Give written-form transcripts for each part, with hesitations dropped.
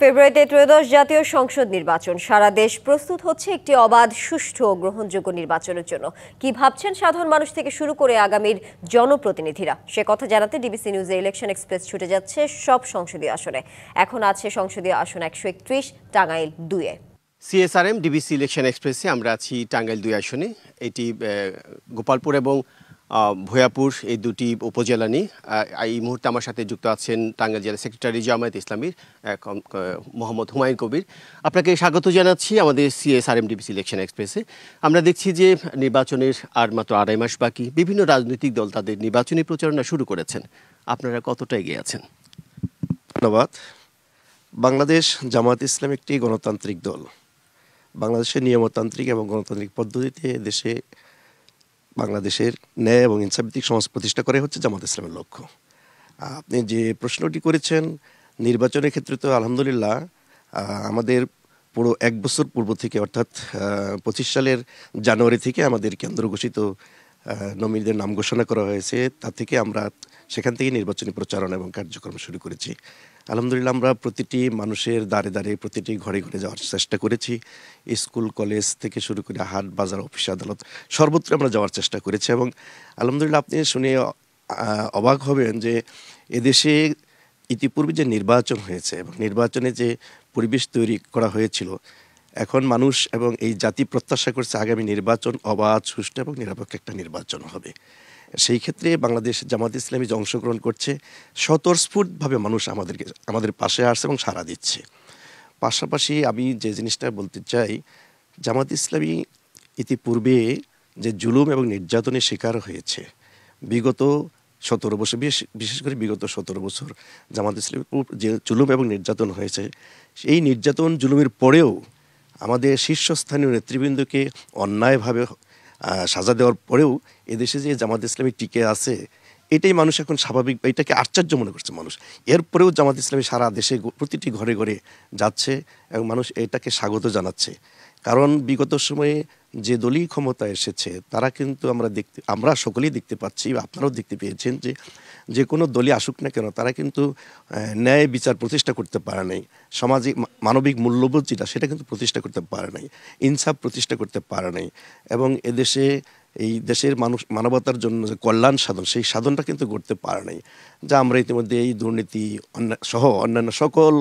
ফেব্রুয়ারিতে ত্রয়োদশ জাতীয় সংসদ নির্বাচন। সারা দেশ প্রস্তুত হচ্ছে একটি অবাধ, সুষ্ঠু ও গ্রহণযোগ্য নির্বাচনের জন্য। কি ভাবছেন সাধারণ মানুষ থেকে শুরু করে আগামীর জনপ্রতিনিধিরা, সে কথা জানাতে ডিবিসি নিউজে ইলেকশন এক্সপ্রেস ছুটে যাচ্ছে সব সংসদীয় আসনে। এখন আছে সংসদীয় আসন 131, টাঙ্গাইল 2-এ। সিএসআরএম ডিবিসি ইলেকশন এক্সপ্রেসে আমরা আছি টাঙ্গাইল 2 আসনে। এটি গোপালপুর এবং ভূয়াপুর এই দুটি উপজেলা নিয়ে এই মুহূর্তে আমার সাথে যুক্ত আছেন টাঙ্গাইল জেলা সেক্রেটারি জামায়াত ইসলামীর মোহাম্মদ হুমায়ুন কবির। আপনাকে স্বাগত জানাচ্ছি আমাদের সিএসআরএম ডিবিসি ইলেকশন এক্সপ্রেসে। আমরা দেখছি যে নির্বাচনের আর মাত্র 2.5 মাস বাকি। বিভিন্ন রাজনৈতিক দল তাদের নির্বাচনী প্রচারণা শুরু করেছেন। আপনারা কতটা এগিয়ে আছেন? ধন্যবাদ। বাংলাদেশ জামায়াত ইসলাম একটি গণতান্ত্রিক দল। বাংলাদেশের নিয়মতান্ত্রিক এবং গণতান্ত্রিক পদ্ধতিতে দেশে বাংলাদেশের ন্যায় এবং ইনসাফভিত্তিক সমাজ প্রতিষ্ঠা করে হচ্ছে জামায়াত ইসলামের লক্ষ্য। আপনি যে প্রশ্নটি করেছেন নির্বাচনের ক্ষেত্রে, তো আলহামদুলিল্লাহ আমাদের পুরো 1 বছর পূর্ব থেকে, অর্থাৎ 25 সালের জানুয়ারি থেকে আমাদের কেন্দ্র ঘোষিত নমিনীদের নাম ঘোষণা করা হয়েছে। তা থেকে আমরা সেখান থেকে নির্বাচনী প্রচারণা এবং কার্যক্রম শুরু করেছি। আলহামদুলিল্লাহ আমরা প্রতিটি মানুষের দ্বারে দ্বারে, প্রতিটি ঘরে ঘরে যাওয়ার চেষ্টা করেছি। স্কুল কলেজ থেকে শুরু করে হাট বাজার, অফিস আদালত, সর্বত্র আমরা যাওয়ার চেষ্টা করেছি। এবং আলহামদুলিল্লাহ আপনি শুনে অবাক হবেন যে এদেশে ইতিপূর্বে যে নির্বাচন হয়েছে এবং নির্বাচনে যে পরিবেশ তৈরি করা হয়েছিল, এখন মানুষ এবং এই জাতি প্রত্যাশা করছে আগামী নির্বাচন অবাধ, সুষ্ঠু এবং নিরপেক্ষ একটা নির্বাচন হবে। সেই ক্ষেত্রে বাংলাদেশ জামায়াত ইসলামী যে অংশগ্রহণ করছে, স্বতঃস্ফূর্তভাবে মানুষ আমাদের পাশে আসছে এবং সাড়া দিচ্ছে। পাশাপাশি আমি যে জিনিসটা বলতে চাই, জামায়াত ইসলামী ইতিপূর্বে যে জুলুম এবং নির্যাতনের শিকার হয়েছে বিগত 17 বছর, বিশেষ করে বিগত 17 বছর জামায়াত ইসলামী যে জুলুম এবং নির্যাতন হয়েছে, এই নির্যাতন জুলুমের পরেও আমাদের শীর্ষস্থানীয় নেতৃবৃন্দকে অন্যায়ভাবে সাজা দেওয়ার পরেও এদেশে যে জামায়াত ইসলামী টিকে আছে, এটাই মানুষ এখন স্বাভাবিক, এটাকে আশ্চর্য মনে করছে মানুষ। এরপরেও জামায়াত ইসলামী সারা দেশে প্রতিটি ঘরে ঘরে যাচ্ছে এবং মানুষ এটাকে স্বাগত জানাচ্ছে। কারণ বিগত সময়ে যে দলই ক্ষমতা এসেছে তারা কিন্তু আমরা সকলেই দেখতে পাচ্ছি, আপনারাও দেখতে পেয়েছেন যে কোনো দলই আসুক না কেন, তারা কিন্তু ন্যায় বিচার প্রতিষ্ঠা করতে পারে নাই। সামাজিক মানবিক মূল্যবোধ যেটা, সেটা কিন্তু প্রতিষ্ঠা করতে পারে নাই, ইনসাফ প্রতিষ্ঠা করতে পারে নাই। এবং এদেশে এই দেশের মানবতার জন্য যে কল্যাণ সাধন, সেই সাধনটা কিন্তু করতে পারে নাই। যা আমরা ইতিমধ্যে এই দুর্নীতি সহ অন্যান্য সকল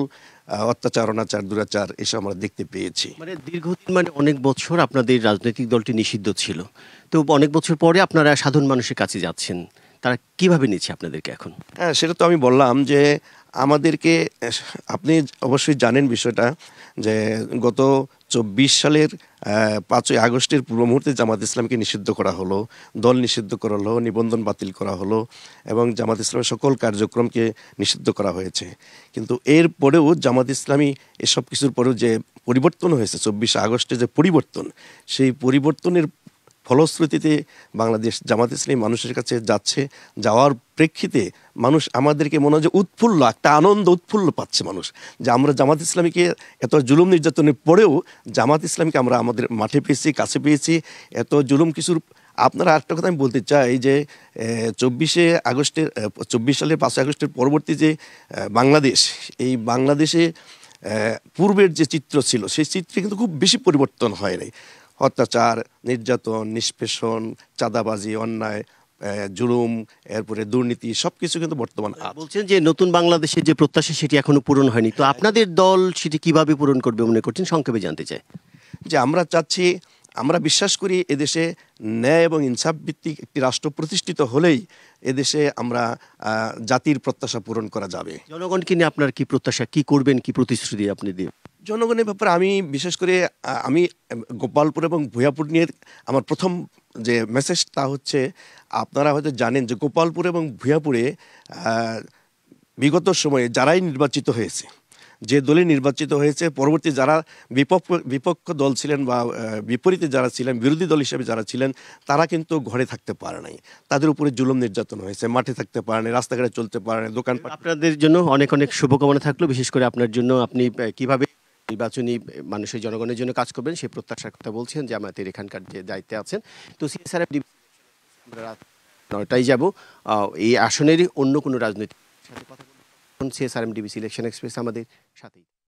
অত্যাচার, অনাচার, দুরাচার এসব আমরা দেখতে পেয়েছি। দীর্ঘদিন অনেক বছর আপনাদের রাজনৈতিক দলটি নিষিদ্ধ ছিল, তো অনেক বছর পরে আপনারা সাধারণ মানুষের কাছে যাচ্ছেন, তারা কিভাবে নিচ্ছে আপনাদেরকে এখন? হ্যাঁ, সেটা তো আমি বললাম যে আমাদেরকে, আপনি অবশ্যই জানেন বিষয়টা, যে গত 24 সালের 5ই আগস্টের পূর্ব মুহূর্তে জামাত ইসলামকে নিষিদ্ধ করা হলো, দল নিষিদ্ধ করা হলো, নিবন্ধন বাতিল করা হলো এবং জামাত ইসলামের সকল কার্যক্রমকে নিষিদ্ধ করা হয়েছে। কিন্তু এর পরেও জামাত ইসলামী এসব কিছুর পরেও যে পরিবর্তন হয়েছে, 24 আগস্টে যে পরিবর্তন, সেই পরিবর্তনের ফলশ্রুতিতে বাংলাদেশ জামাত ইসলামী মানুষের কাছে যাচ্ছে। যাওয়ার প্রেক্ষিতে মানুষ আমাদেরকে মনে হয় যে উৎফুল্ল, একটা আনন্দ, উৎফুল্ল পাচ্ছে মানুষ, যে আমরা জামাত ইসলামীকে এত জুলুম নির্যাতনের পরেও জামাত ইসলামীকে আমরা আমাদের মাঠে পেয়েছি, কাছে পেয়েছি। এত জুলুম কিছুর আপনারা আরেকটা কথা আমি বলতে চাই যে 24 সালের 5ই আগস্টের পরবর্তী যে বাংলাদেশ, এই বাংলাদেশে পূর্বের যে চিত্র ছিল, সেই চিত্রে কিন্তু খুব বেশি পরিবর্তন হয় নাই। অত্যাচার, নির্যাতন, নিষ্পেষণ, চাঁদাবাজি, অন্যায়, জুলুম, এরপরে দুর্নীতি, সবকিছু কিন্তু বর্তমান বলছেন যে নতুন বাংলাদেশের যে প্রত্যাশা সেটি এখনো পূরণ হয়নি, তো আপনাদের দল সেটি কিভাবে পূরণ করবে মনে করছেন, সংক্ষেপে জানতে চাই। যে আমরা চাচ্ছি, আমরা বিশ্বাস করি এদেশে ন্যায় এবং ইনসাফ ভিত্তিক একটি রাষ্ট্র প্রতিষ্ঠিত হলেই এদেশে আমরা জাতির প্রত্যাশা পূরণ করা যাবে। জনগণকে নিয়ে আপনার কি প্রত্যাশা, কি করবেন, কি প্রতিশ্রুতি আপনি দিয়ে? জনগণের ব্যাপারে আমি বিশেষ করে আমি গোপালপুর এবং ভূয়াপুর নিয়ে আমার প্রথম যে মেসেজটা হচ্ছে, আপনারা হয়তো জানেন যে গোপালপুর এবং ভূয়াপুরে বিগত সময়ে যারাই নির্বাচিত হয়েছে, যে দলে নির্বাচিত হয়েছে, পরবর্তী যারা বিপক্ষ দল ছিলেন বা বিপরীতে যারা ছিলেন, বিরোধী দল হিসেবে যারা ছিলেন, তারা কিন্তু ঘরে থাকতে পারে নাই। তাদের উপরে জুলুম নির্যাতন হয়েছে, মাঠে থাকতে পারে নাই, রাস্তাঘাটে চলতে পারে নাই, দোকান। আপনাদের জন্য অনেক অনেক শুভকামনা থাকলো, বিশেষ করে আপনার জন্য। আপনি কিভাবে নির্বাচনী মানুষের, জনগণের জন্য কাজ করবেন সেই প্রত্যাশার কথা বলছেন, যে আমাদের এখানকার যে দায়িত্বে আছেন। তো সিএসআরএম আমরা রাত 9টায় যাব। এই আসনেরই অন্য কোনো রাজনৈতিক সাথে কথা বলুন। সিএসআরএম ডিবিসি ইলেকশন এক্সপ্রেস আমাদের সাথেই।